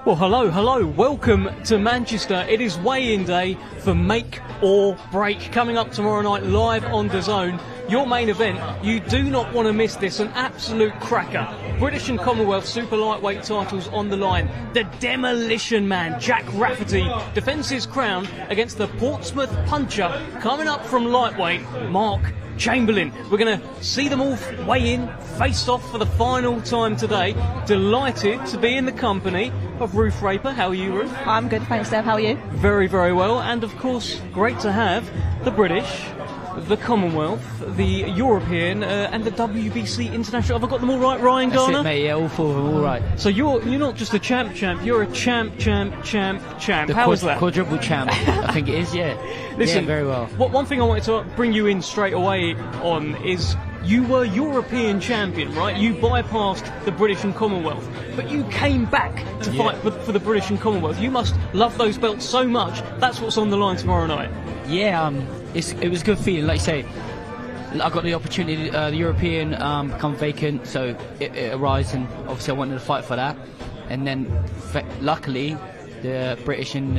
Well, hello, welcome to Manchester. It is weigh-in day for Make or Break, coming up tomorrow night live on DAZN. Your main event, you do not want to miss this, an absolute cracker. British and Commonwealth super lightweight titles on the line. The Demolition Man, Jack Rafferty, defends his crown against the Portsmouth puncher, coming up from lightweight, Mark Chamberlain. We're going to see them all weigh in, face off for the final time today. Delighted to be in the company of Ruth Raper. How are you, Ruth? I'm good, thanks, Dev. How are you? Very, very well. And of course, great to have the British, the Commonwealth, the European, and the WBC International. Have I got them all right, Ryan Garner? That's it, mate. Yeah, all four of them, all right. So you're not just a champ, you're a champ. How is that? Quadruple champ, I think it is, yeah. Listen, yeah, very well. One thing I wanted to bring you in straight away on is you were European champion, right? You bypassed the British and Commonwealth, but you came back to fight for the British and Commonwealth. You must love those belts so much. That's what's on the line tomorrow night. Yeah, it was a good feeling. Like you say, I got the opportunity, the European become vacant, so it arose, and obviously I wanted to fight for that. And then, luckily, the British and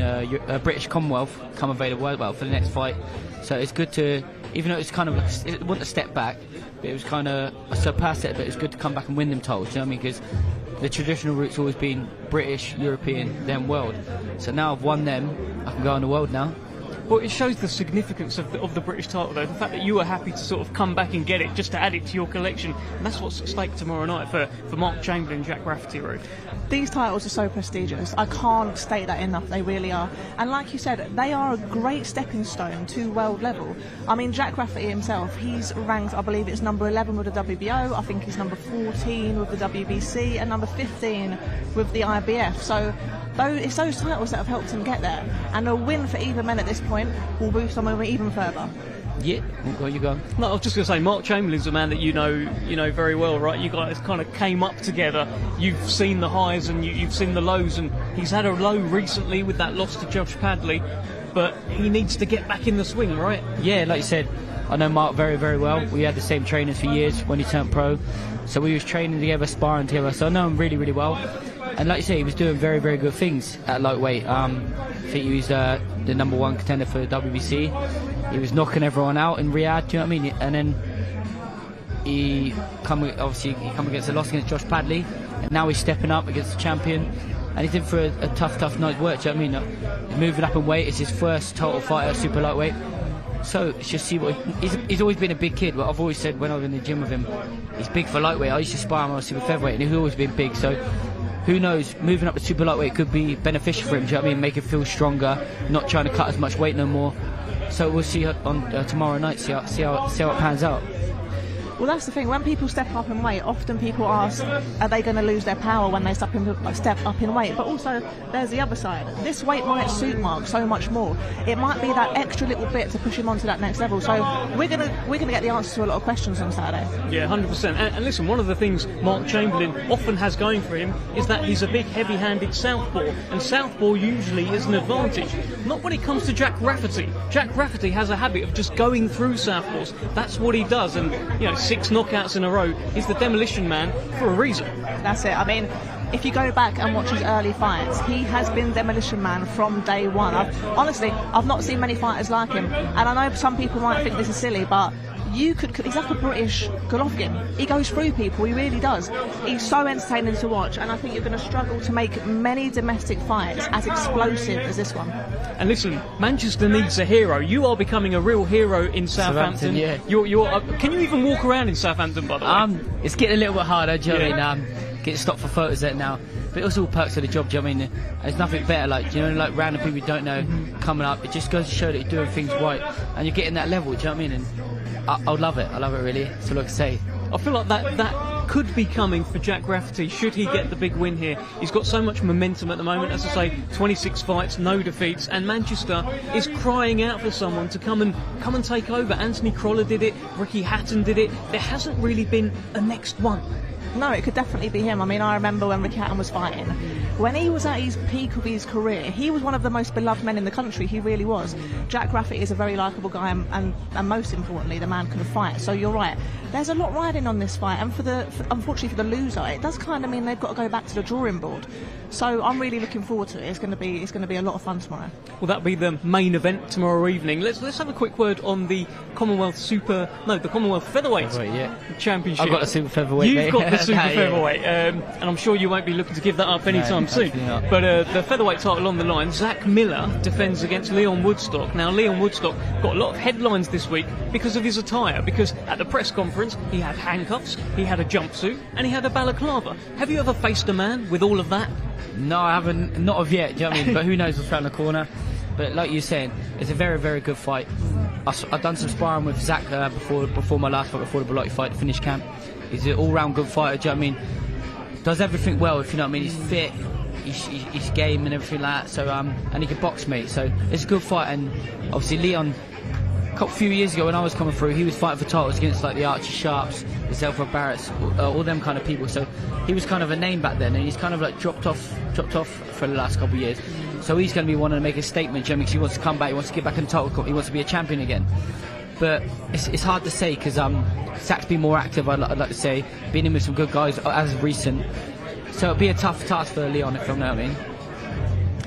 British Commonwealth come available as well for the next fight. So it's good to, even though it's kind of, it wasn't a step back, but it was kind of a surpass it. But it's good to come back and win them titles. You know what I mean? Because the traditional route's always been British, European, then world. So now I've won them, I can go on the world now. Well, it shows the significance of the British title, though. The fact that you were happy to sort of come back and get it, just to add it to your collection. And that's what's at stake tomorrow night for Mark Chamberlain and Jack Rafferty, Ruth. These titles are so prestigious. I can't state that enough. They really are. And like you said, they are a great stepping stone to world level. I mean, Jack Rafferty himself, he's ranked, I believe it's number 11 with the WBO. I think he's number 14 with the WBC and number 15 with the IBF. So it's those titles that have helped him get there. And a win for either men at this point will boost them over even further. Yeah, you go. No, I was just going to say, Mark Chamberlain's a man that you know very well, right? You guys kind of came up together. You've seen the highs and you've seen the lows, and he's had a low recently with that loss to Josh Padley, but he needs to get back in the swing, right? Yeah, like you said, I know Mark very, very well. We had the same trainers for years when he turned pro, so we was training together, sparring together, so I know him really, really well. And like you say, he was doing very, very good things at lightweight. I think he was the number one contender for the WBC. He was knocking everyone out in Riyadh, do you know what I mean? And then he come against a loss against Josh Padley, and now he's stepping up against the champion. And he's in for a tough night's work, do you know what I mean? He's moving up in weight. It's his first title fight at super lightweight. So just see what he's always been a big kid. But I've always said when I was in the gym with him, he's big for lightweight. I used to spar him on super featherweight, and he's always been big. So who knows, moving up to super lightweight could be beneficial for him, do you know what I mean? Make him feel stronger, not trying to cut as much weight no more. So we'll see on tomorrow night, see how it pans out. Well, that's the thing. When people step up in weight, often people ask, are they going to lose their power when they step up in weight? But also, there's the other side. This weight might suit Mark so much more. It might be that extra little bit to push him on to that next level. So we're gonna get the answers to a lot of questions on Saturday. Yeah, 100%. And listen, one of the things Mark Chamberlain often has going for him is that he's a big, heavy-handed southpaw, and southpaw usually is an advantage. Not when it comes to Jack Rafferty. Jack Rafferty has a habit of just going through southpaws. That's what he does, and 6 knockouts in a row. He's the Demolition Man for a reason. That's it. I mean, if you go back and watch his early fights, he has been Demolition Man from day one. I've not seen many fighters like him, and I know some people might think this is silly, but he's like a British Golovkin. He goes through people, he really does. He's so entertaining to watch, and I think you're going to struggle to make many domestic fights as explosive as this one. And listen, Manchester needs a hero. You are becoming a real hero in Southampton. Yeah. Can you even walk around in Southampton, by the way? It's getting a little bit harder, do you know what I mean? Getting stopped for photos there now. But it's all perks of the job, do you know what I mean? There's nothing better, like random people you don't know coming up. It just goes to show that you're doing things right, and you're getting that level, do you know what I mean? And I love it really. That's all I can say. I feel like that could be coming for Jack Rafferty should he get the big win here. He's got so much momentum at the moment, as I say, 26 fights, no defeats, and Manchester is crying out for someone to come and take over. Anthony Crolla did it, Ricky Hatton did it. There hasn't really been a next one. No, it could definitely be him. I mean, I remember when Ricky Hatton was fighting, When he was at his peak of his career, he was one of the most beloved men in the country. He really was. Jack Rafferty is a very likeable guy, and most importantly, the man can fight. So you're right. There's a lot riding on this fight, and unfortunately for the loser, it does kind of mean they've got to go back to the drawing board. So I'm really looking forward to it. It's going to be a lot of fun tomorrow. Well, that'll be the main event tomorrow evening. Let's have a quick word on the Commonwealth Featherweight Championship. I've got the Super Featherweight. You've got the Super Featherweight, and I'm sure you won't be looking to give that up anytime soon. But the Featherweight title on the line. Zak Miller defends against Leon Woodstock. Now, Leon Woodstock got a lot of headlines this week because of his attire. Because at the press conference, he had handcuffs, he had a jumpsuit, and he had a balaclava. Have you ever faced a man with all of that? No, I haven't. Not of yet. Do you know what I mean? But who knows what's around the corner? But like you're saying, it's a very, very good fight. I've done some sparring with Zak before my last fight, before the Bellotti fight, the finish camp. He's an all-round good fighter. Do you know what I mean? Does everything well, if you know what I mean. He's fit, he's game and everything like that. So and he can box me. So it's a good fight. And obviously Leon, a few years ago when I was coming through, he was fighting for titles against like the Archie Sharps, the Zelfa Barretts, all them kind of people. So he was kind of a name back then, and he's kind of like dropped off for the last couple of years. So he's going to be wanting to make a statement, because he wants to come back, he wants to get back in the title, he wants to be a champion again. But it's hard to say, because Zak's been more active, I'd like to say, been in with some good guys as of recent. So it'll be a tough task for Leon, if you know what I mean.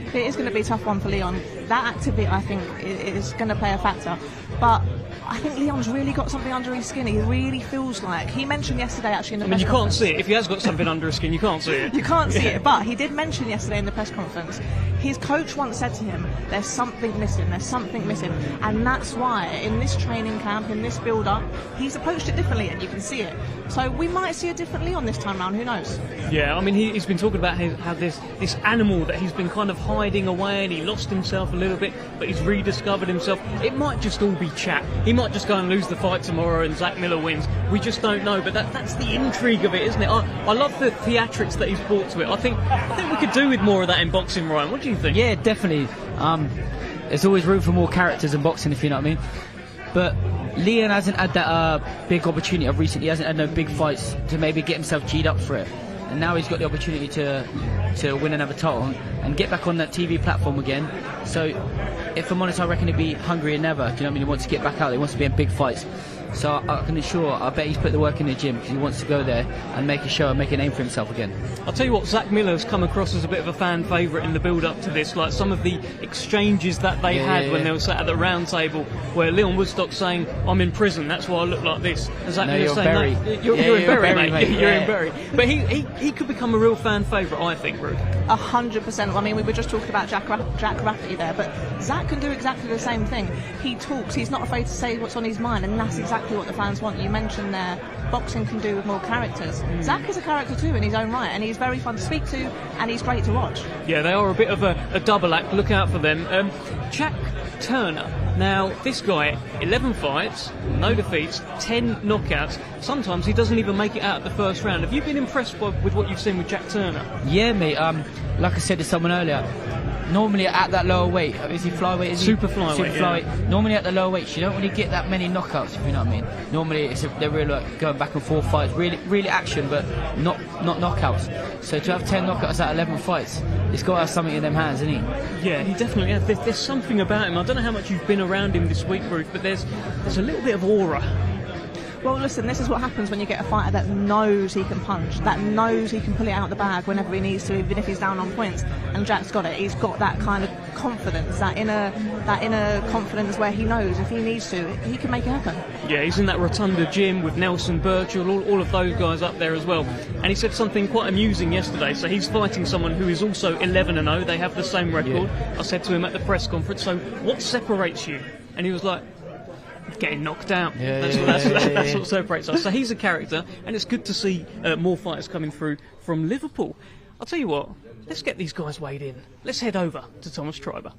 It is going to be a tough one for Leon. That activity, I think, is going to play a factor. But I think Leon's really got something under his skin. He really feels like. He mentioned yesterday, actually, in the press conference. You can't see it. If he has got something under his skin, you can't see it. You can't see it. But he did mention yesterday in the press conference, his coach once said to him, there's something missing, and that's why in this training camp, in this build-up, he's approached it differently, and you can see it. So we might see a different Leon this time round, who knows? Yeah, I mean, he's been talking about how this animal that he's been kind of hiding away, and he lost himself a little bit, but he's rediscovered himself. It might just all be chat. He might just go and lose the fight tomorrow and Zak Miller wins. We just don't know, but that's the intrigue of it, isn't it? I love the theatrics that he's brought to it. I think we could do with more of that in boxing, Ryan. What do you think? Yeah, definitely. There's always room for more characters in boxing, if you know what I mean. But Leon hasn't had that big opportunity of recently. He hasn't had no big fights to maybe get himself G'd up for it. And now he's got the opportunity to win another title and get back on that TV platform again. So, if I'm honest, I reckon he'd be hungrier than ever. Do you know what I mean? He wants to get back out there. He wants to be in big fights. So I can assure, I bet he's put the work in the gym, because he wants to go there and make a show and make a name for himself again. I'll tell you what, Zak Miller's come across as a bit of a fan favourite in the build-up to this. Like some of the exchanges that they had when they were sat at the round table, where Leon Woodstock saying, "I'm in prison, that's why I look like this." And Zak Miller saying, "No, you're in Bury, mate. You're in Bury." But he could become a real fan favourite, I think, Rude. 100%. I mean, we were just talking about Jack Rafferty there, but Zak can do exactly the same thing. He talks, he's not afraid to say what's on his mind, and that's exactly what the fans want. You mentioned there, boxing can do with more characters. Zak is a character too in his own right, and he's very fun to speak to, and he's great to watch. Yeah, they are a bit of a double act. Look out for them. Jack Turner. Now, this guy, 11 fights, no defeats, 10 knockouts. Sometimes he doesn't even make it out at the first round. Have you been impressed with what you've seen with Jack Turner? Yeah, mate. Like I said to someone earlier, normally at that lower weight, is he flyweight? Super flyweight. Yeah. Normally at the lower weights, you don't really get that many knockouts, if you know what I mean. Normally they're really like going back and forth fights, really action, but not knockouts. So to have 10 knockouts at 11 fights, he's got to have something in them hands, isn't he? Yeah, he definitely has. There's something about him. I don't know how much you've been around him this week, Ruth, but there's a little bit of aura. Well, listen, this is what happens when you get a fighter that knows he can punch, that knows he can pull it out of the bag whenever he needs to, even if he's down on points. And Jack's got it. He's got that kind of confidence, that inner confidence where he knows if he needs to, he can make it happen. Yeah, he's in that Rotunda gym with Nelson, Birchall, all of those guys up there as well. And he said something quite amusing yesterday. So he's fighting someone who is also 11-0. They have the same record. Yeah. I said to him at the press conference, so what separates you? And he was like, getting knocked out. That's what separates us. So he's a character, and it's good to see more fighters coming through from Liverpool. I'll tell you what, let's get these guys weighed in. Let's head over to Thomas Triber.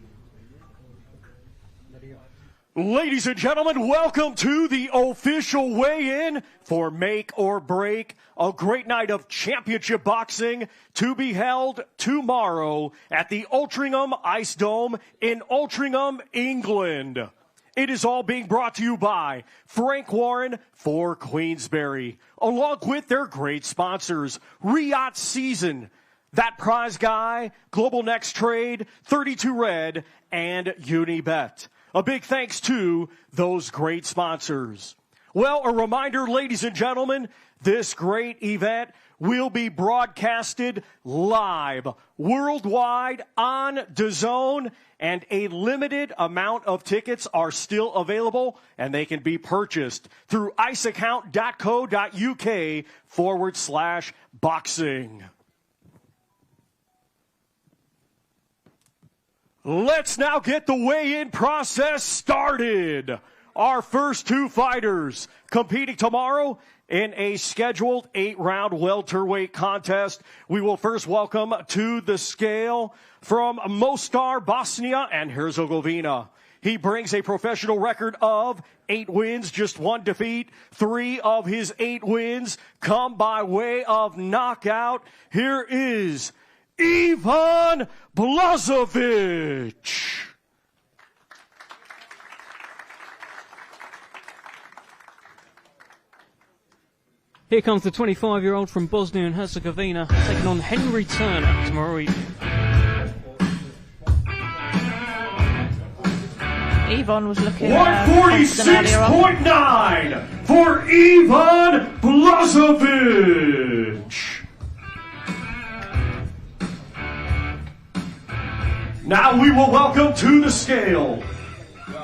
Ladies and gentlemen, welcome to the official weigh-in for Make or Break, a great night of championship boxing to be held tomorrow at the Altrincham Ice Dome in Altrincham, England. It is all being brought to you by Frank Warren for Queensberry, along with their great sponsors, Riot Season, That Prize Guy, Global Next Trade, 32 Red, and Unibet. A big thanks to those great sponsors. Well, a reminder, ladies and gentlemen, this great event will be broadcasted live worldwide on DAZN, and a limited amount of tickets are still available, and they can be purchased through iceaccount.co.uk/boxing. Let's now get the weigh-in process started. Our first two fighters competing tomorrow in a scheduled 8-round welterweight contest. We will first welcome to the scale from Mostar, Bosnia and Herzegovina. He brings a professional record of 8 wins, just 1 defeat. 3 of his 8 wins come by way of knockout. Here is Ivan Blazovich. Here comes the 25-year-old from Bosnia and Herzegovina, taking on Henry Turner tomorrow evening. Ivan was looking 146.9 for Ivan Blazovich. Now we will welcome to the scale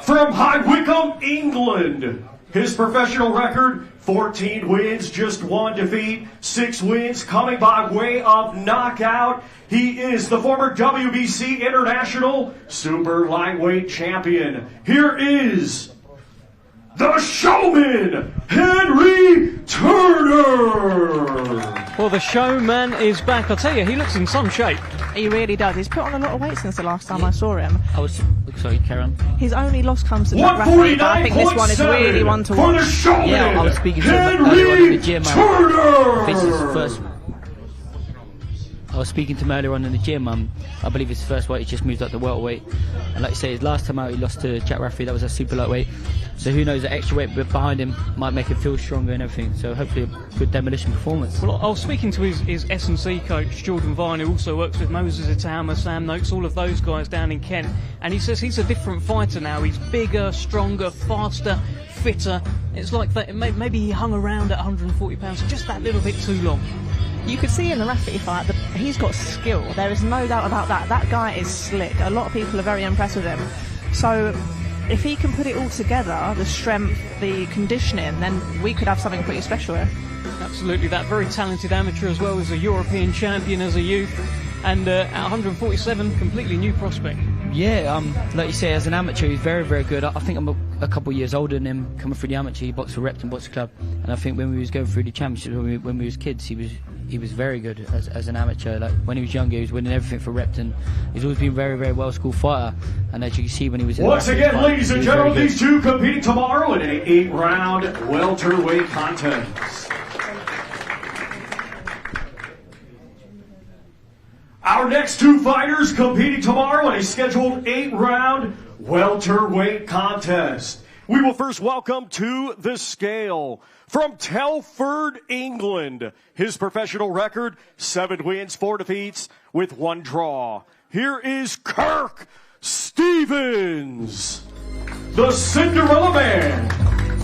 from High Wycombe, England. His professional record, 14 wins, just 1 defeat, 6 wins coming by way of knockout. He is the former WBC International Super Lightweight Champion. Here is the showman, Henry Turner. Well, the showman is back. I'll tell you, he looks in some shape. He really does. He's put on a lot of weight since the last time I saw him. Sorry, Karen. His only loss comes to Jack Rafferty, but I think this one is really one to watch. For the showman, Yeah, I was speaking to him earlier on in the gym. This is his first. I was speaking to him earlier on in the gym. I believe it's his first weight. He just moved up to welterweight, and like you say, his last time out he lost to Jack Rafferty. That was a super lightweight. So who knows? The extra weight behind him might make him feel stronger and everything. So hopefully a good demolition performance. Well, I was speaking to his S&C coach, Jordan Vine, who also works with Moses Itama, Sam Noakes, all of those guys down in Kent, and he says he's a different fighter now. He's bigger, stronger, faster, fitter. It's like that. Maybe he hung around at 140 pounds just that little bit too long. You could see in the Rafferty fight that he's got skill. There is no doubt about that. That guy is slick. A lot of people are very impressed with him. So if he can put it all together, the strength, the conditioning, then we could have something pretty special here. Absolutely, that very talented amateur as well as a European champion as a youth, and at 147, completely new prospect. Yeah, like you say, as an amateur, he's very, very good. I think I'm a couple of years older than him, coming through the amateur. He boxed for Repton Boxing Club, and I think when we was going through the championships, when we was kids, he was very good as an amateur. Like when he was younger, he was winning everything for Repton. He's always been a very, very well schooled fighter, and as you can see when he was in once again, ladies and gentlemen, these two competing tomorrow in an 8-round welterweight contest. Our next two fighters competing tomorrow in a scheduled 8-round welterweight contest. We will first welcome to the scale from Telford, England. His professional record, 7 wins, 4 defeats with 1 draw. Here is Kirk Stevens, the Cinderella Man.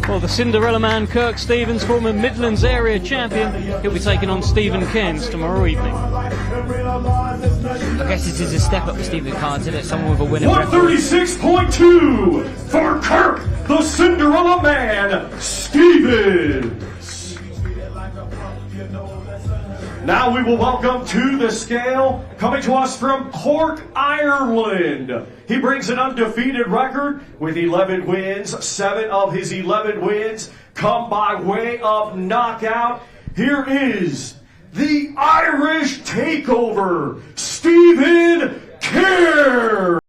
Well, the Cinderella Man, Kirk Stevens, former Midlands area champion, he'll be taking on Stephen Cairns tomorrow evening. I guess this is a step up for Stephen Cairns, isn't it? Someone with a winning record. 136.2 for Kirk, the Cinderella Man, Stevens. Now we will welcome to the scale, coming to us from Cork, Ireland. He brings an undefeated record with 11 wins. 7 of his 11 wins come by way of knockout. Here is the Irish takeover, Stephen Cairns.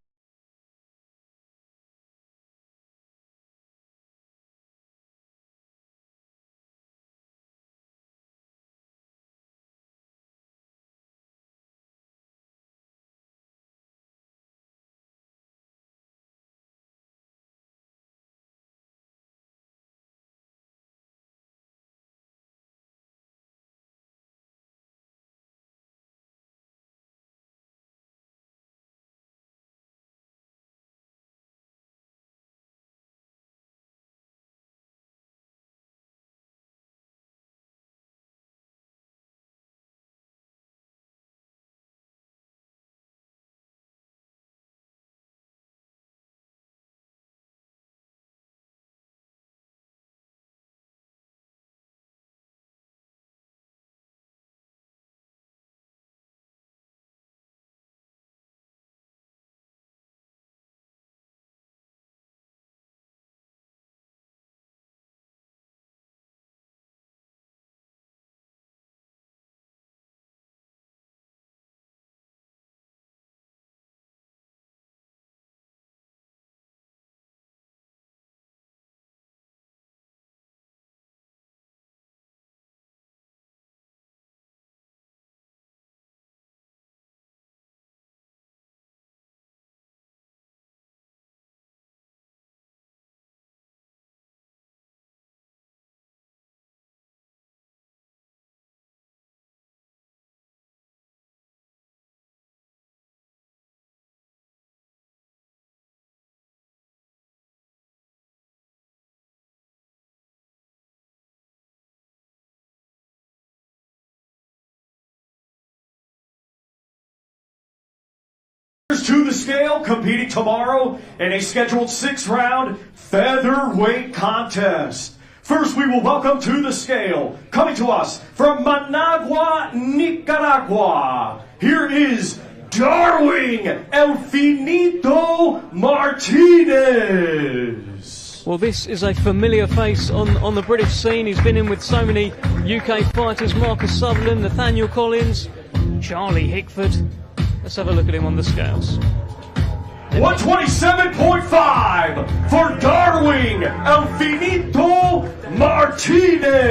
To the scale, competing tomorrow in a scheduled 6-round featherweight contest. First, we will welcome to the scale, coming to us from Managua, Nicaragua. Here is Darwin El Finito Martinez. Well, this is a familiar face on the British scene. He's been in with so many UK fighters: Marcus Sutherland, Nathaniel Collins, Charlie Hickford. Let's have a look at him on the scales. 127.5 for Darwin El Finito Martinez.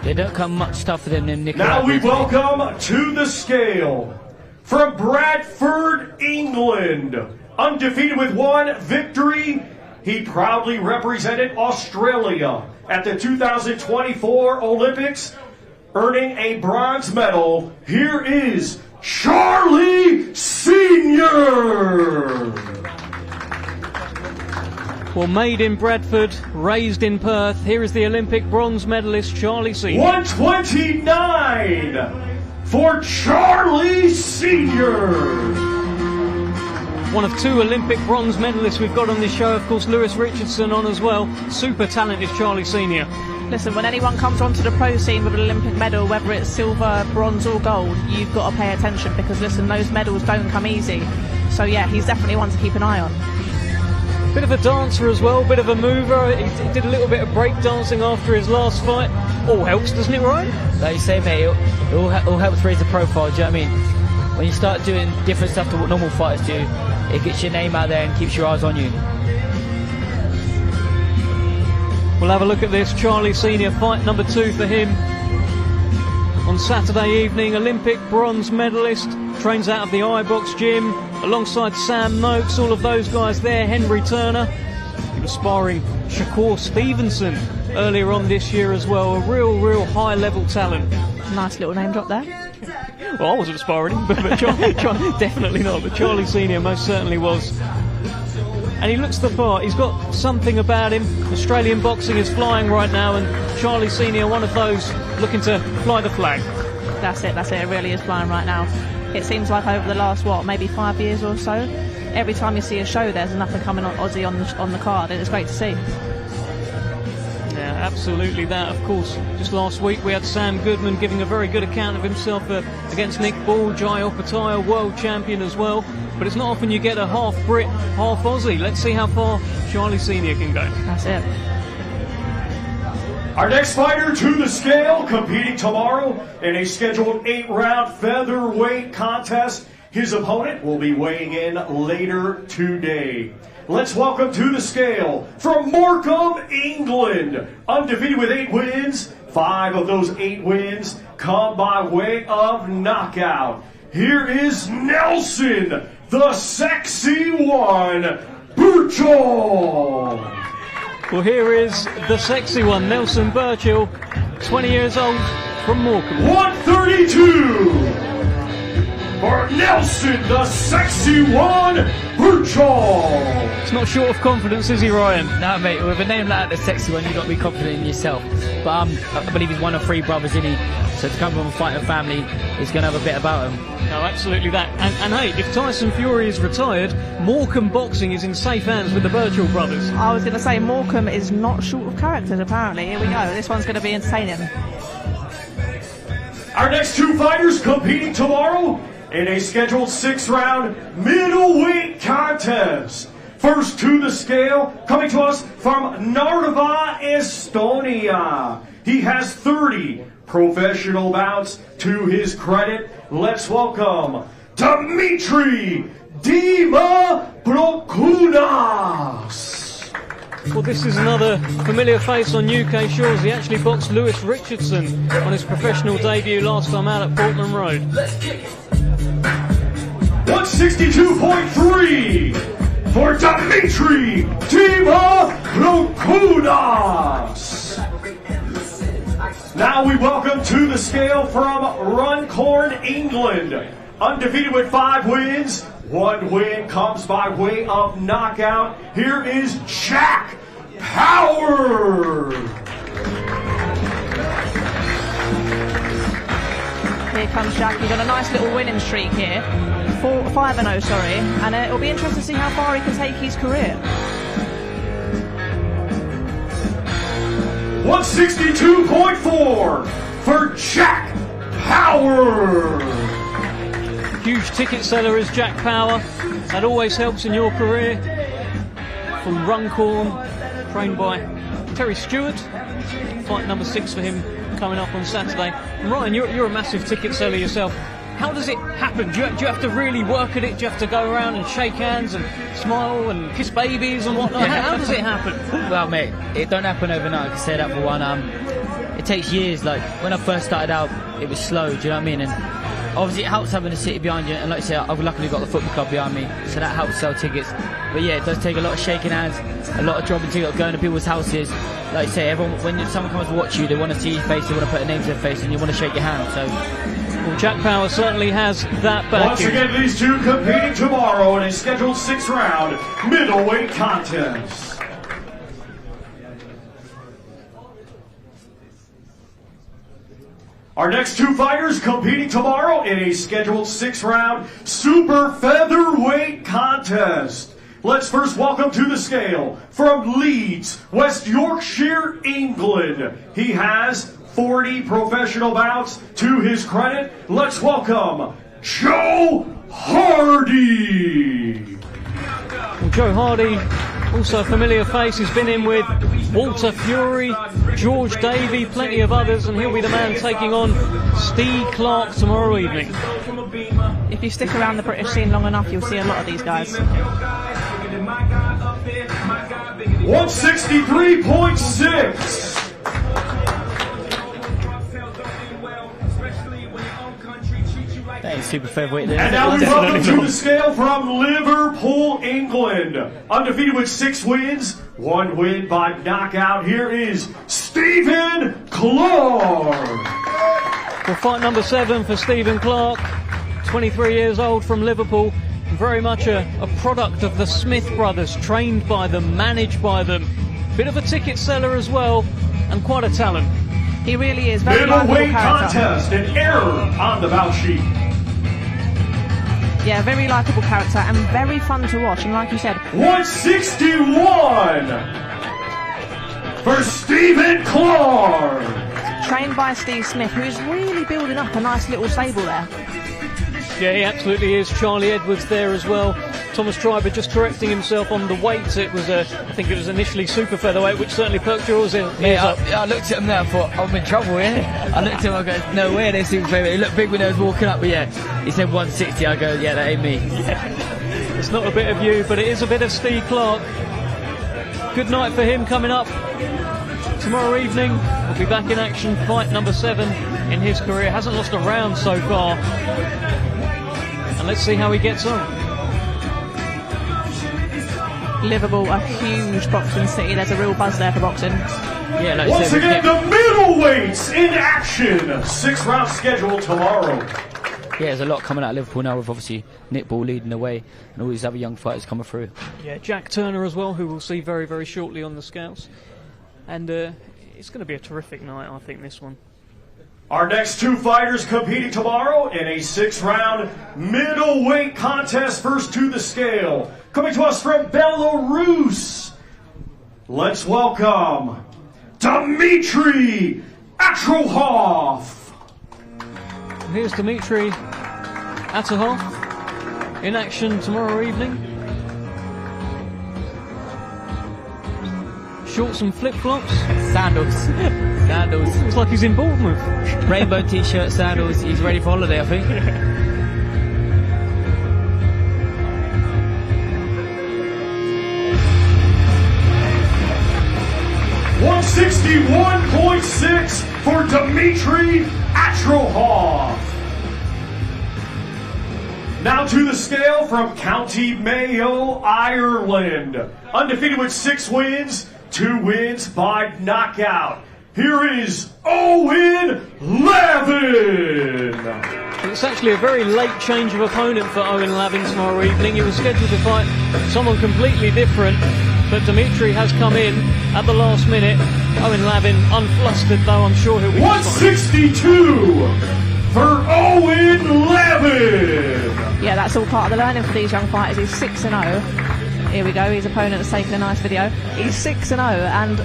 They don't come much tougher than them, Now we welcome to the scale from Bradford, England. Undefeated with 1 victory, he proudly represented Australia at the 2024 Olympics, earning a bronze medal. Here is Charlie Sr. Well, made in Bradford, raised in Perth, here is the Olympic bronze medalist Charlie Sr. 129 for Charlie Sr. One of 2 Olympic bronze medalists we've got on this show. Of course, Lewis Richardson on as well. Super talented Charlie Sr. Listen, when anyone comes onto the pro scene with an Olympic medal, whether it's silver, bronze or gold, you've got to pay attention because, listen, those medals don't come easy. So, yeah, he's definitely one to keep an eye on. Bit of a dancer as well, bit of a mover. He did a little bit of break dancing after his last fight. All helps, doesn't it, Ryan? Like you say, mate, it all helps raise the profile, do you know what I mean? When you start doing different stuff to what normal fighters do, it gets your name out there and keeps your eyes on you. We'll have a look at this. Charlie Sr., fight number 2 for him. On Saturday evening, Olympic bronze medalist, trains out of the iBox gym, alongside Sam Noakes, all of those guys there, Henry Turner. He was sparring Shakur Stevenson earlier on this year as well. A real high-level talent. Nice little name drop there. Well, I wasn't sparring him, but definitely not. But Charlie Sr. most certainly was. And he looks the part. He's got something about him. Australian boxing is flying right now, and Charlie Sr., one of those looking to fly the flag. That's it. It really is flying right now. It seems like over the last, maybe 5 years or so, every time you see a show, there's nothing coming on Aussie on the card, and it's great to see. Yeah, absolutely that. Of course, just last week we had Sam Goodman giving a very good account of himself against Nick Ball, Jai Opataya, world champion as well. But it's not often you get a half Brit, half Aussie. Let's see how far Charlie Sr. can go. That's it. Our next fighter to the scale, competing tomorrow in a scheduled 8-round featherweight contest. His opponent will be weighing in later today. Let's welcome to the scale from Morecambe, England. Undefeated with 8 wins. 5 of those 8 wins come by way of knockout. Here is Nelson, the sexy one, Birchall. Well, here is the sexy one, Nelson Birchall, 20 years old, from Morecambe. 132 for Nelson, the sexy one, Birchall. It's not short of confidence, is he, Ryan? No, mate, with a name like that, the sexy one, you've got to be confident in yourself. But I believe he's one of 3 brothers, isn't he? So to come from a fighting family, he's going to have a bit about him. No, absolutely that. And hey, if Tyson Fury is retired, Morecambe boxing is in safe hands with the Birchall brothers. I was going to say, Morecambe is not short of characters, apparently. Here we go. This one's going to be entertaining. Our next 2 fighters competing tomorrow in a scheduled 6-round middleweight contest. First to the scale, coming to us from Narva, Estonia. He has 30 professional bouts to his credit. Let's welcome Dimitri Dima Protkunas. Well, this is another familiar face on UK shores. He actually boxed Lewis Richardson on his professional debut last time out at Portman Road. 162.3 for Dimitri Dima Protkunas. Now we welcome to the scale from Runcorn, England. Undefeated with 5 wins. 1 win comes by way of knockout. Here is Jack Power. Here comes Jack. He's got a nice little winning streak here. 5-0, sorry, and it'll be interesting to see how far he can take his career. 162.4 for Jack Power. Huge ticket seller is Jack Power. That always helps in your career. From Runcorn, trained by Terry Stewart. Fight number 6 for him coming up on Saturday. And Ryan, you're a massive ticket seller yourself. How does it happen? Do you have to really work at it? Do you have to go around and shake hands and smile and kiss babies and whatnot? How does it happen? Well, mate, it don't happen overnight. I can say that for one. It takes years. Like when I first started out, it was slow. Do you know what I mean? And obviously, it helps having a city behind you. And like I say, I've luckily got the football club behind me, so that helps sell tickets. But yeah, it does take a lot of shaking hands, a lot of dropping tickets, going to people's houses. Like I say, everyone, when someone comes to watch you, they want to see your face, they want to put a name to their face, and you want to shake your hand. So. Well, Jack Power certainly has that backing. Once again, these two competing tomorrow in a scheduled 6-round middleweight contest. Our next two fighters competing tomorrow in a scheduled 6-round super featherweight contest. Let's first welcome to the scale from Leeds, West Yorkshire, England. He has 40 professional bouts to his credit. Let's welcome Joe Hardy. Well, Joe Hardy, also a familiar face. He's been in with Walter Fury, George Davey, plenty of others, and he'll be the man taking on Steve Clark tomorrow evening. If you stick around the British scene long enough, you'll see a lot of these guys. 163.6. That is super featherweight there. And now we welcome to the scale from Liverpool, England. Undefeated with 6 wins, 1 win by knockout. Here is Stephen Clark. Well, fight number 7 for Stephen Clark, 23 years old from Liverpool. Very much a product of the Smith brothers, trained by them, managed by them. Bit of a ticket seller as well, and quite a talent. He really is. Very middleweight contest, an error on the bout sheet. Yeah, very likeable character and very fun to watch. And like you said, 161 for Stephen Clark. Trained by Steve Smith, who is really building up a nice little stable there. Yeah, he absolutely is. Charlie Edwards there as well. Thomas Triber just correcting himself on the weights. It was, I think it was initially super featherweight, which certainly perked yours in. Yeah, I looked at him there and thought, I'm in trouble here. I looked at him and I go, no way, they're super featherweight. He looked big when I was walking up, but yeah, he said 160. I go, yeah, that ain't me. Yeah. It's not a bit of you, but it is a bit of Steve Clark. Good night for him coming up. Tomorrow evening, we'll be back in action. Fight number 7 in his career. Hasn't lost a round so far. And let's see how he gets on. Liverpool, a huge boxing city. There's a real buzz there for boxing. Yeah, like once again, the middleweights in action. 6-round schedule tomorrow. Yeah, there's a lot coming out of Liverpool now with obviously Nick Ball leading the way and all these other young fighters coming through. Yeah, Jack Turner as well, who we'll see very, very shortly on the scouts. And it's going to be a terrific night, I think, this one. Our next two fighters competing tomorrow in a 6-round middleweight contest. First to the scale, coming to us from Belarus. Let's welcome Dmitry Atrokhov. Here's Dmitry Atrokhov in action tomorrow evening. Shorts and flip-flops. Sandals. Sandals. Looks like he's in Bournemouth. Rainbow t-shirt, sandals. He's ready for holiday, I think. 161.6 for Dmitry Atrokhov. Now to the scale from County Mayo, Ireland. Undefeated with 6 wins, 2 wins by knockout. Here is Owen Lavin. It's actually a very late change of opponent for Owen Lavin tomorrow evening. He was scheduled to fight someone completely different, but Dmitry has come in at the last minute. Owen Lavin unflustered, though I'm sure he'll be 162 for Owen Lavin. Yeah, that's all part of the learning for these young fighters. He's 6-0. Here we go, his opponent has taken a nice video. He's 6-0, and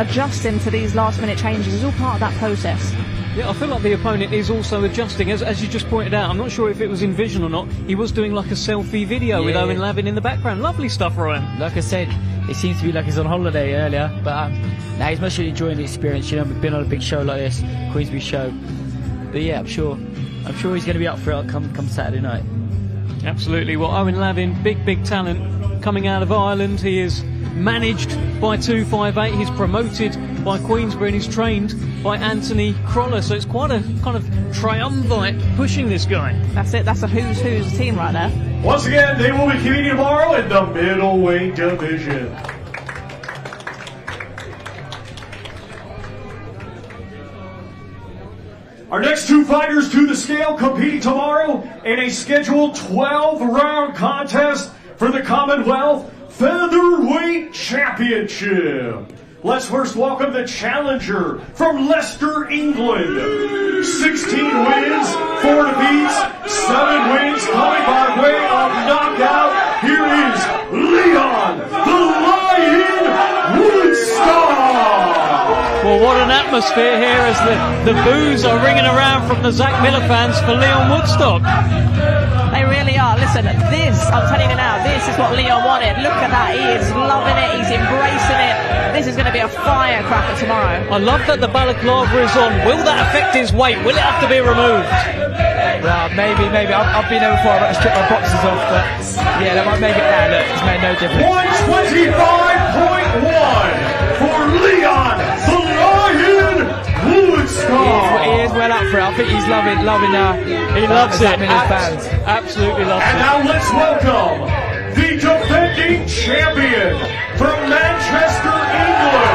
adjusting to these last-minute changes is all part of that process. Yeah, I feel like the opponent is also adjusting, as you just pointed out. I'm not sure if it was in vision or not. He was doing like a selfie video with Owen Lavin in the background. Lovely stuff, Ryan. Like I said, it seems to be like he's on holiday earlier, but now he's much really enjoying the experience. You know, we've been on a big show like this, Queensberry show. But yeah, I'm sure he's going to be up for it come Saturday night. Absolutely. Well, Owen Lavin, big talent coming out of Ireland. He is managed by 258. He's promoted by Queensberry and he's trained by Anthony Croller. So it's quite a kind of triumvirate pushing this guy. That's it. That's a who's team right there. Once again, they will be competing tomorrow in the middleweight division. Our next two fighters to the scale competing tomorrow in a scheduled 12-round contest for the Commonwealth Featherweight Championship. Let's first welcome the challenger from Leicester, England. 16 wins, 4 defeats, 7 wins coming by way of knockout. Here is Leon the Lion Woodstock. Well, what an atmosphere here as the boos are ringing around from the Zak Miller fans for Leon Woodstock. They really are. Listen, this, I'm telling you now, this is what Leon wanted. Look at that. He is loving it. He's embracing it. This is going to be a firecracker tomorrow. I love that the balaclava is on. Will that affect his weight? Will it have to be removed? Well, maybe. I've been there before. I've got to strip my boxes off, but yeah, that might make it down. Look, it's made no difference. 125.1 for Leon the Lion Woodstock. He is well up for it. I think he's loving He loves it. Fans. Absolutely loves And it. now let's welcome the defending champion from Manchester, England.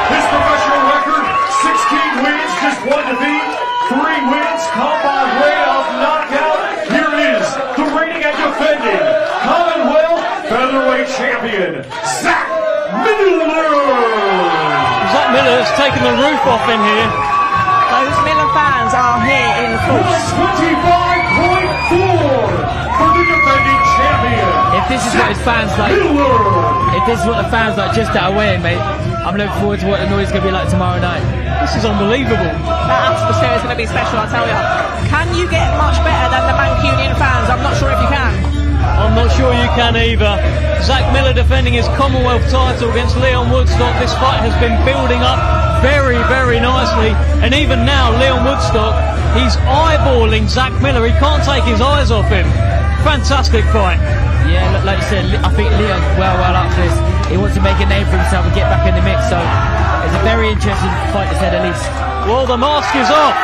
His professional record, 16 wins, just 1 defeat, 3 wins come by way of knockout. Here is the reigning and defending Commonwealth Featherweight Champion, Zak Miller. Zak Miller's taken the roof off in here. Those Miller fans are here in force. 125.4 for the defending champion. If this is what his fans like, if this is what the fans like just out of weighing, mate, I'm looking forward to what the noise is going to be like tomorrow night. This is unbelievable. That atmosphere is going to be special, I tell you. Can you get much better than the Mancunian fans? I'm not sure if you can. I'm not sure you can either. Zak Miller defending his Commonwealth title against Leon Woodstock. This fight has been building up very nicely. And even now, Leon Woodstock, he's eyeballing Zak Miller. He can't take his eyes off him. Fantastic fight. Yeah, like you said, I think Leon's well up for this. He wants to make a name for himself and get back in the mix. So it's a very interesting fight to say the least. Well, the mask is off.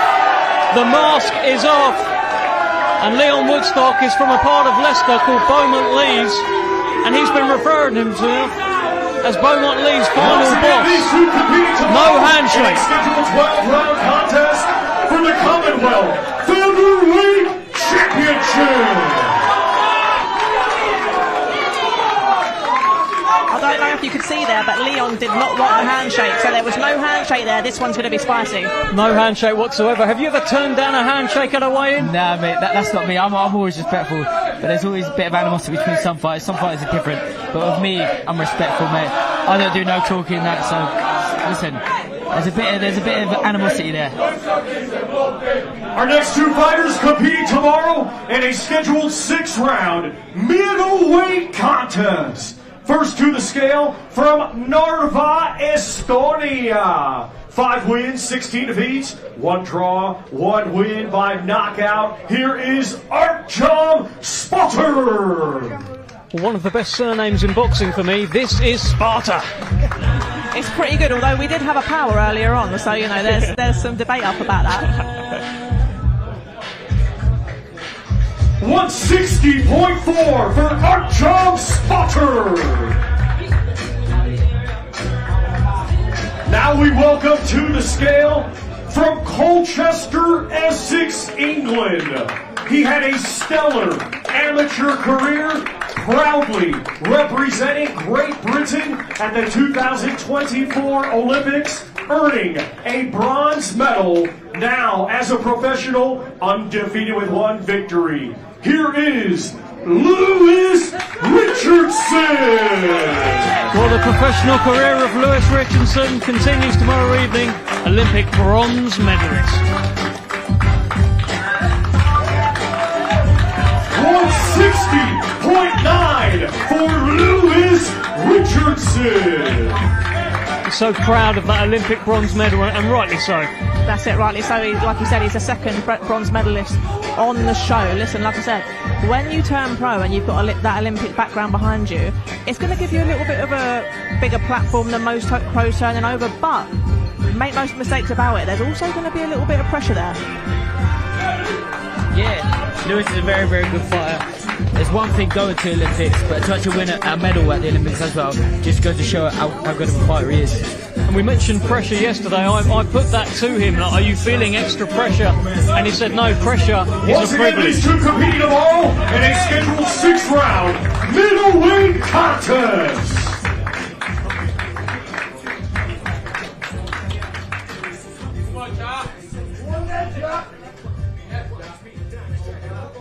The mask is off. And Leon Woodstock is from a part of Leicester called Beaumont Lees, and he's been referring himself as Beaumont Lees' final boss. No handshake. Scheduled 12-round contest for the Commonwealth Featherweight Championship. I don't know if you could see there, but Leon did not want a handshake, so there was no handshake there. This one's going to be spicy. No handshake whatsoever. Have you ever turned down a handshake at a weigh-in? Nah, mate, that's not me. I'm always respectful, but there's always a bit of animosity between some fighters. Some fighters are different, but with me, I'm respectful, mate. I don't do no talking that, so listen, there's a bit of animosity there. Our next two fighters competing tomorrow in a scheduled 6-round middleweight contest. First to the scale from Narva, Estonia. 5 wins, 16 defeats, 1 draw, 1 win by knockout. Here is Artyom Sparta. One of the best surnames in boxing for me. This is Sparta. It's pretty good, although we did have a power earlier on, so you know there's some debate up about that. 160.4 for Artyom Sparta. Now we welcome to the scale from Colchester, Essex, England. He had a stellar amateur career, proudly representing Great Britain at the 2024 Olympics, earning a bronze medal. Now, as a professional, undefeated with 1 victory. here is Lewis Richardson. Well, the professional career of Lewis Richardson continues tomorrow evening. Olympic bronze medalist. 160.9 for Lewis Richardson. He's so proud of that Olympic bronze medal, and rightly so. That's it, rightly so. Like you said, he's a second bronze medalist on the show. Listen, like I said, when you turn pro and you've got that Olympic background behind you, it's going to give you a little bit of a bigger platform than most pros turning over, but make no mistakes about it, there's also going to be a little bit of pressure there. Yeah, Lewis is a very, very good fighter. There's one thing going to Olympics, but to actually win a medal at the Olympics as well just goes to show how good of a fighter he is. And we mentioned pressure yesterday. I put that to him. Like, are you feeling extra pressure? And he said, no, pressure is a privilege. These two competing tomorrow in a scheduled 6-round middleweight contest.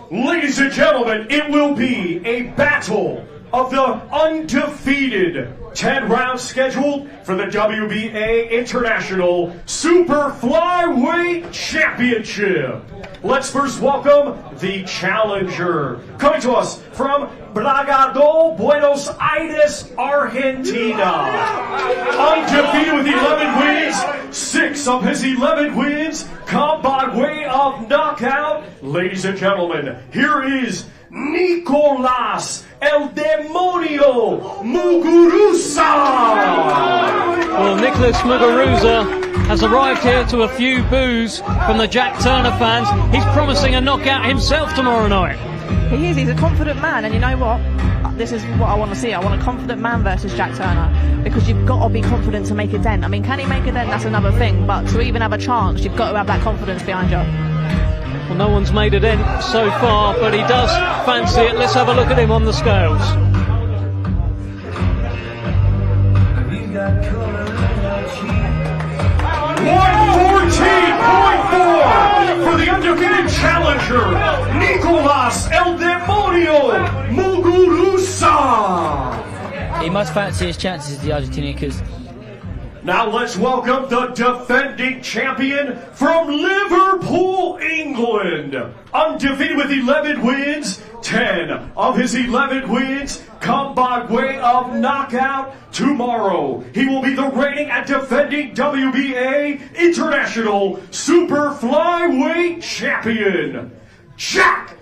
Ladies and gentlemen, it will be a battle of the undefeated 10 rounds scheduled for the WBA International Super Flyweight Championship. Let's first welcome the challenger, coming to us from Bragado, Buenos Aires, Argentina. Undefeated with 11 wins, 6 of his 11 wins come by way of knockout. Ladies and gentlemen, here is Nicolás El Demonio Muguruza. Well, Nicholas Muguruza has arrived here to a few boos from the Jack Turner fans. He's promising a knockout himself tomorrow night. He is, he's a confident man, and you know what? This is what I want to see. I want a confident man versus Jack Turner, because you've got to be confident to make a dent. I mean, can he make a dent? That's another thing, but to even have a chance, you've got to have that confidence behind you. Well, no one's made a dent so far, but he does fancy it. Let's have a look at him on the scales. $114.4 for the undefeated challenger, Nicolás El Demonio Muguruza. He must fancy his chances, the Argentinian, because... Now let's welcome the defending champion from Liverpool, England. Undefeated with 11 wins, 10 of his 11 wins come by way of knockout. Tomorrow, he will be the reigning and defending WBA International Super Flyweight Champion, Jack Turner.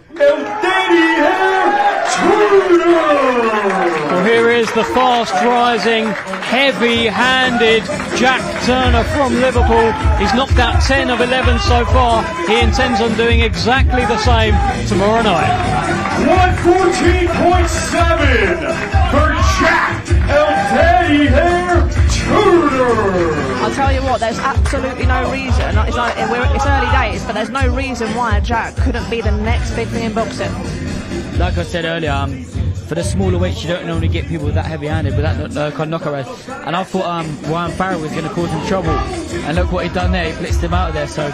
Well, here is the fast-rising, heavy-handed Jack Turner from Liverpool. He's knocked out 10 of 11 so far. He intends on doing exactly the same tomorrow night. 114.7 for Jack Turner. I'll tell you what, there's absolutely no reason. It's early days, but there's no reason why Jack couldn't be the next big thing in boxing. Like I said earlier, for the smaller weights, you don't normally get people that heavy-handed with that kind of knockout. And I thought Ryan Farrell was going to cause him trouble. And look what he's done there. He blitzed him out of there. So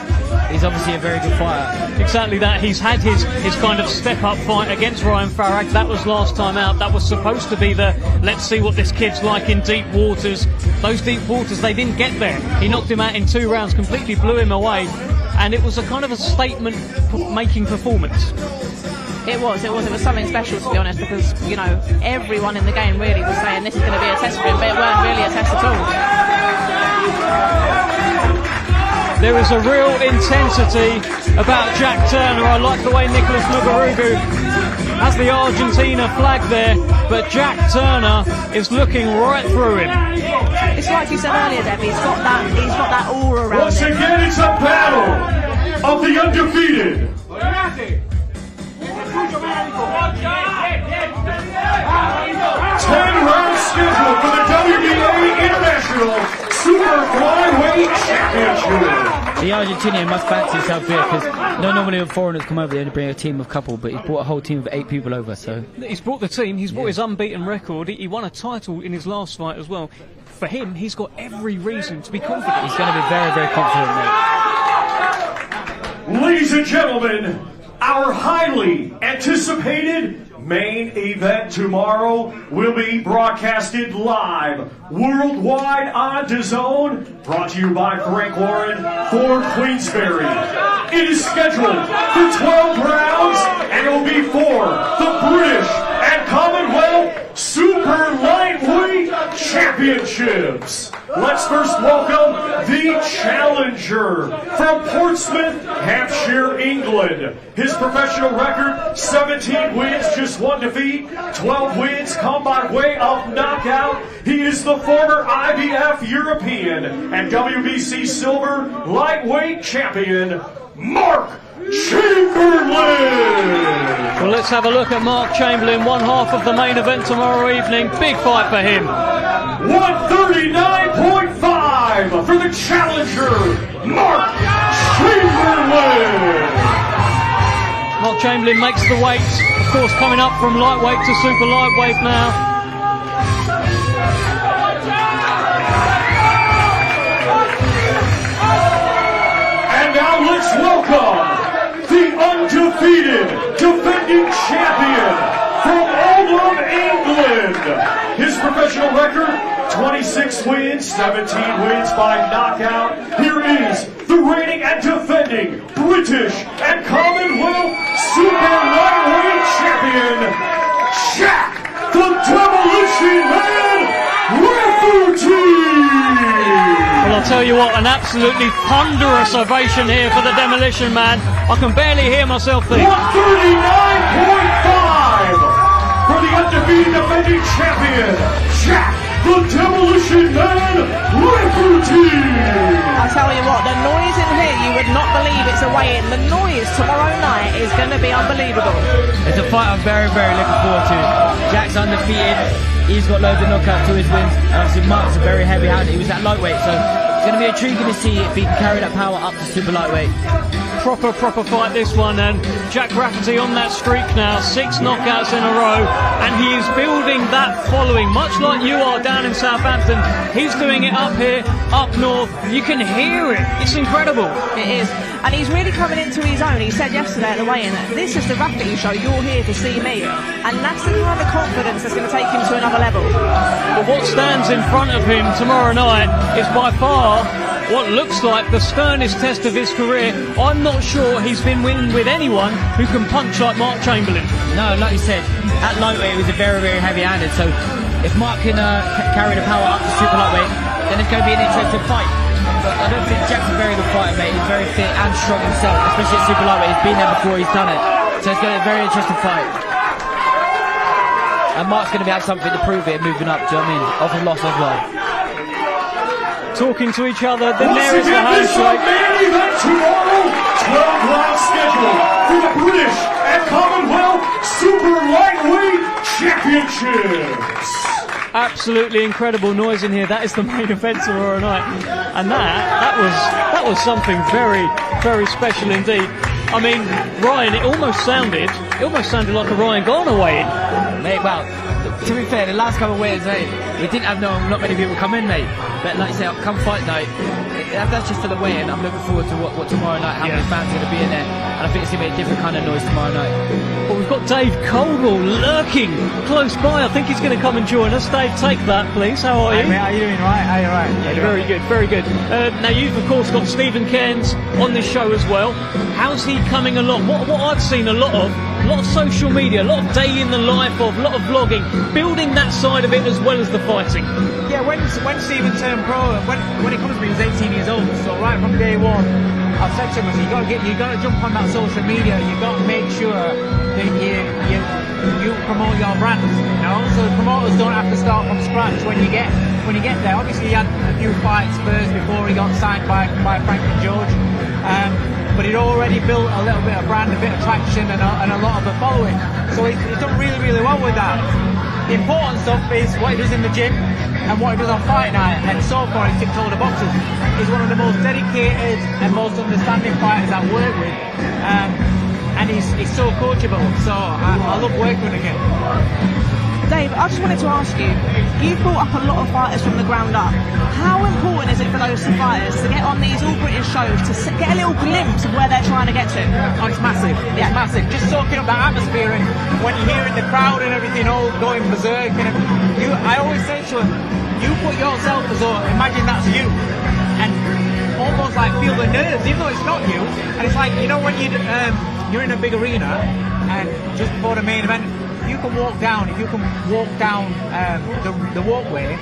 he's obviously a very good fighter. Exactly that. He's had his kind of step-up fight against Ryan Farrell. That was last time out. That was supposed to be the let's see what this kid's like in deep waters. Those deep waters, they didn't get there. He knocked him out in 2 rounds, completely blew him away. And it was a kind of a statement-making performance. It was something special, to be honest, because, you know, everyone in the game really was saying this is going to be a test for him, but it weren't really a test at all. There is a real intensity about Jack Turner. I like the way Nicholas Muguruza has the Argentina flag there, but Jack Turner is looking right through him. It's like you said earlier, Deb, he's got that aura around him. Once again, it's a battle of the undefeated. 10 rounds scheduled for the WBA International Super Flyweight Championship. The Argentinian must fancy himself here, because normally when foreigners come over, they only bring a team of couple, but he's brought a whole team of 8 people over. So he's brought the team. He's brought his unbeaten record. He won a title in his last fight as well. For him, he's got every reason to be confident. He's going to be very, very confident, mate. Ladies and gentlemen, Our highly anticipated main event tomorrow will be broadcasted live worldwide on DAZN, brought to you by Frank Warren for Queensberry. It is scheduled for 12 rounds, and it will be for the British and Commonwealth Super Lightweight Championships. Let's first welcome the challenger from Portsmouth, Hampshire, England. His professional record, 17 wins, just 1 defeat, 12 wins come by way of knockout. He is the former IBF European and WBC Silver Lightweight Champion, Mark Chamberlain. Well, let's have a look at Mark Chamberlain, one half of the main event tomorrow evening. Big fight for him. 139.5 for the challenger, Mark Chamberlain. Mark Chamberlain makes the weight, of course, coming up from lightweight to super lightweight now. And now let's welcome the undefeated defending champion from Oldham, England. His professional record, 26 wins, 17 wins by knockout. Here is the reigning and defending British and Commonwealth Super Lightweight Champion, Jack the Demolition Man Rafferty. Well, I'll tell you what, an absolutely thunderous ovation here for the Demolition Man. I can barely hear myself think. 139.5 for the undefeated defending champion, Jack the Demolition Man Rafferty. I tell you what, the noise in here, you would not believe it's a weigh-in. The noise tomorrow night is going to be unbelievable. It's a fight I'm very, very looking forward to. Jack's undefeated. He's got loads of knockouts to his wins. And obviously Mark's a very heavy hand. He was at lightweight, so it's going to be intriguing to see if he can carry that power up to super lightweight. Proper fight this one, and Jack Rafferty on that streak now, 6 knockouts in a row, and he is building that following, much like you are down in Southampton. He's doing it up here, up north. You can hear it. It's incredible. It is. And he's really coming into his own. He said yesterday at the weigh-in, this is the Rafferty show, you're here to see me. And that's the kind of confidence that's going to take him to another level. But what stands in front of him tomorrow night is by far what looks like the sternest test of his career. I'm not sure he's been winning with anyone who can punch like Mark Chamberlain. No, like you said, at lightweight he was a very, very heavy-handed, so if Mark can carry the power up to super lightweight, then it's going to be an interesting fight. But I don't think Jack's a very good fighter, mate. He's very fit and strong himself, especially at super lightweight. He's been there before, he's done it. So it's going to be a very interesting fight. And Mark's going to have something to prove it moving up, do you know what I mean? Off a loss as well. Talking to each other, then Once there is the again, this handshake. main event tomorrow, 12 round schedule for the British and Commonwealth Super Lightweight Championships. Absolutely incredible noise in here. That is the main event tomorrow night, and that was something very, very special indeed. I mean, Ryan, it almost sounded like a Ryan Garner weigh-in. Mate, well, to be fair, the last couple of weigh-ins, mate, we didn't have not many people come in, mate. But like I say, come fight night, that's just for the weigh-in. I'm looking forward to what tomorrow night, how many fans are going to be in there. And I think it's going to be a different kind of noise tomorrow night. Well, we've got Dave Coldwell lurking close by. I think he's going to come and join us. Dave, take that, please. How are you? Hey, mate, how are you doing? Right? How are you? Right? Yeah, very good, very good. Now, you've, of course, got Stephen Cairns on this show as well. How's he coming along? What I've seen a lot of social media, a lot of day in the life of, a lot of vlogging, building that side of it as well as the fighting. Yeah, when Stephen turned pro, when it comes to me, he was 18 years old. So right from day one, I've said to him, you got to jump on that social media. You got to make sure that you promote your brand. You know, so the promoters don't have to start from scratch when you get there. Obviously, he had a few fights first before he got signed by Frank and George. But he'd already built a little bit of brand, a bit of traction, and a lot of a following. So he's done really, really well with that. The important stuff is what he does in the gym and what he does on fight night. And so far, he's ticked all the boxes. He's one of the most dedicated and most understanding fighters I've worked with. And he's so coachable. So I love working with him. Dave, I just wanted to ask you, you've brought up a lot of fighters from the ground up. How important is it for those fighters to get on these all-British shows to get a little glimpse of where they're trying to get to? Oh, it's massive. Yeah. It's massive. Just soaking up that atmosphere, and when you're hearing the crowd and everything all going berserk, and I always say to them, you put yourself as though, imagine that's you, and almost like feel the nerves, even though it's not you. And it's like, you know, when you're in a big arena, and just before the main event, if you can walk down the walkway,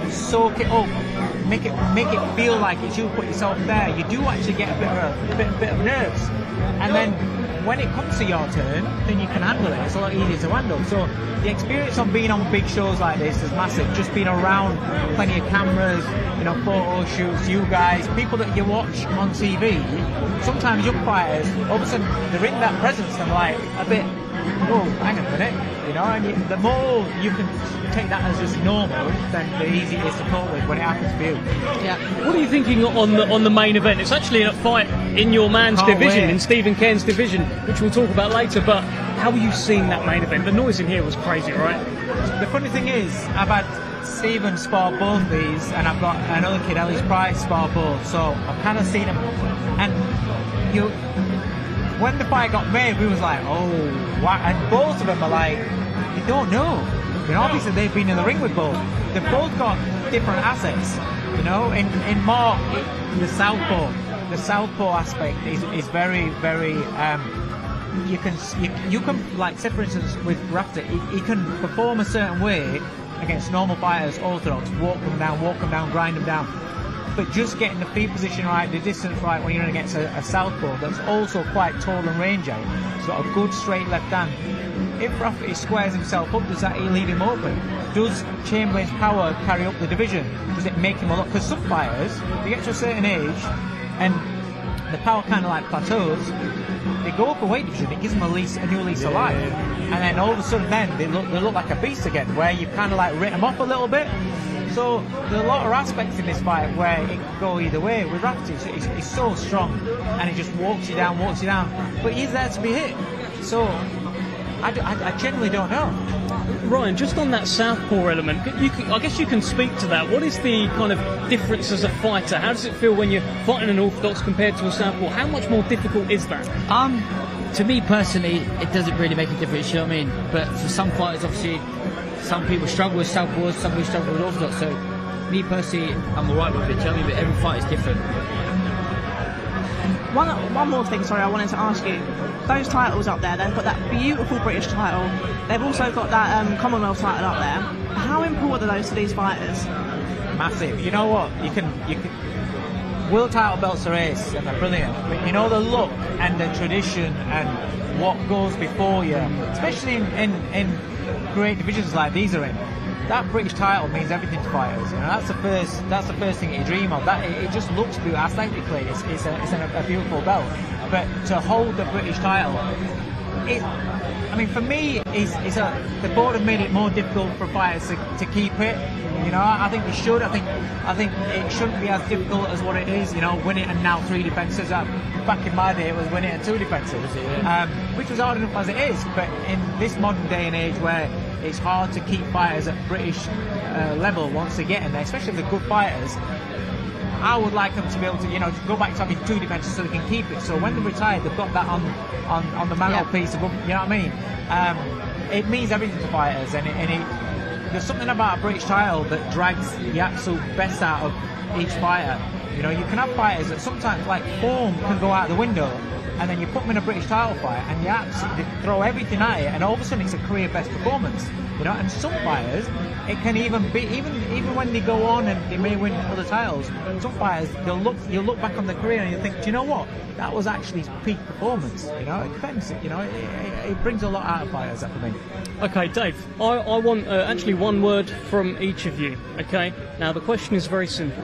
soak it up, make it feel like it's you put yourself there, you do actually get a bit of nerves. And then when it comes to your turn, then you can handle it. It's a lot easier to handle. So the experience of being on big shows like this is massive. Just being around plenty of cameras, you know, photo shoots, you guys, people that you watch on TV. Sometimes young fighters, all of a sudden they're in that presence and like a bit, whoa, hang on a minute, you know. And the more you can take that as just normal, then the easier it is to cope with when it happens for you. Yeah. What are you thinking on the main event? It's actually a fight in your man's division, in Stephen Cairns' division, which we'll talk about later. But how are you seeing that main event? The noise in here was crazy, right? The funny thing is, I've had Stephen spar both these, and I've got another kid, Ellis Price, spar both. So I've kind of seen them, and when the fight got made, we was like, oh, wow. And both of them are like, you don't know. You know, obviously they've been in the ring with both. They've both got different assets. You know, in Mark, the southpaw aspect is very, very. You can like, say for instance with Rafferty, he can perform a certain way against normal fighters, orthodox, walk them down, grind them down. But just getting the feet position right, the distance right when you're against a southpaw that's also quite tall and rangy. He's got a good straight left hand. If Rafferty squares himself up, does that leave him open? Does Chamberlain's power carry up the division? Does it make him a lot? Because some fighters, they get to a certain age and the power kind of like plateaus, they go up a weight division, it gives them a new lease of life. And then all of a sudden then they look like a beast again, where you kind of like write them off a little bit. So there are a lot of aspects in this fight where it can go either way. With Rafferty, he's so strong and he just walks you down. But he's there to be hit. So I generally don't know. Ryan, just on that southpaw element, I guess you can speak to that. What is the kind of difference as a fighter? How does it feel when you're fighting an orthodox compared to a southpaw? How much more difficult is that? To me personally, it doesn't really make a difference, you know what I mean? But for some fighters, obviously, some people struggle with southpaws, some people struggle with orthodox. So me personally, I'm alright with it, you know what I mean? But every fight is different. One more thing, sorry, I wanted to ask you. Those titles up there, they've got that beautiful British title. They've also got that Commonwealth title up there. How important are those to these fighters? Massive. You know what? You can. World title belts are ace and they're brilliant. But you know the look and the tradition and what goes before you, especially in great divisions like these are in. That British title means everything to fighters. You know, that's the first thing you dream of. That it just looks beautiful aesthetically. It's a beautiful belt. But to hold the British title, I mean, for me, the board have made it more difficult for fighters to keep it. You know, I think they should. I think it shouldn't be as difficult as what it is. You know, win it and now 3 defences. Back in my day, it was win it and 2 defences, which was hard enough as it is. But in this modern day and age where it's hard to keep fighters at British level once they get in there, especially if they're good fighters, I would like them to be able to, you know, go back to having 2 defences so they can keep it. So when they're retired, they've got that on the mantelpiece above. You know what I mean? It means everything to fighters, and there's something about a British title that drags the absolute best out of each fighter. You know, you can have fighters that sometimes, like, form can go out the window, and then you put them in a British title fight and you absolutely throw everything at it, and all of a sudden it's a career best performance. You know, and some fighters, it can even be, even when they go on and they may win other titles, some fighters, you'll look back on their career and you think, do you know what, that was actually his peak performance. You know, it depends. You know, it brings a lot out of fighters, that for me. Okay, Dave, I want actually one word from each of you. Okay, now the question is very simple: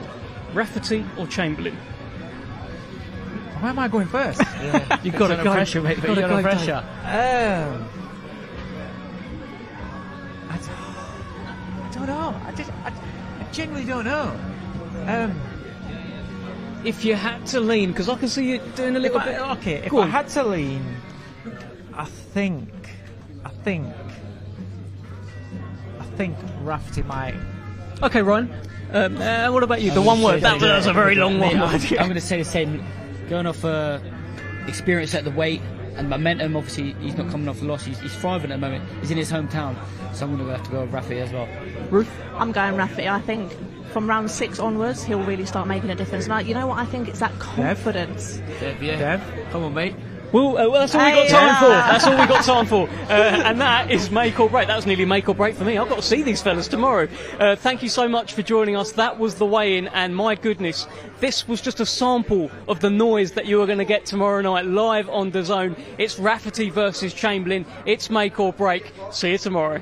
Rafferty or Chamberlain? Why am I going first? Yeah. You've got to go. Pressure, mate. You've got to go. Pressure. I don't know. I genuinely don't know. If you had to lean, because I can see you doing a little bit. Okay, if I had to lean, I think think Rafferty might. Okay, Ryan. What about you? The one word. That was a very long one. I'm going to say the same. Going off experience at the weight and momentum, obviously he's not coming off a loss. He's thriving at the moment. He's in his hometown. So I'm going to have to go with Rafferty as well. Ruth? I'm going Rafferty. I think from round 6 onwards, he'll really start making a difference. Now, you know what? I think it's that confidence. Dev, come on, mate. Well, that's all we got time for. That's all we got time for. And that is make or break. That was nearly make or break for me. I've got to see these fellas tomorrow. Thank you so much for joining us. That was the weigh-in, and my goodness, this was just a sample of the noise that you are going to get tomorrow night live on DAZN. It's Rafferty versus Chamberlain. It's make or break. See you tomorrow.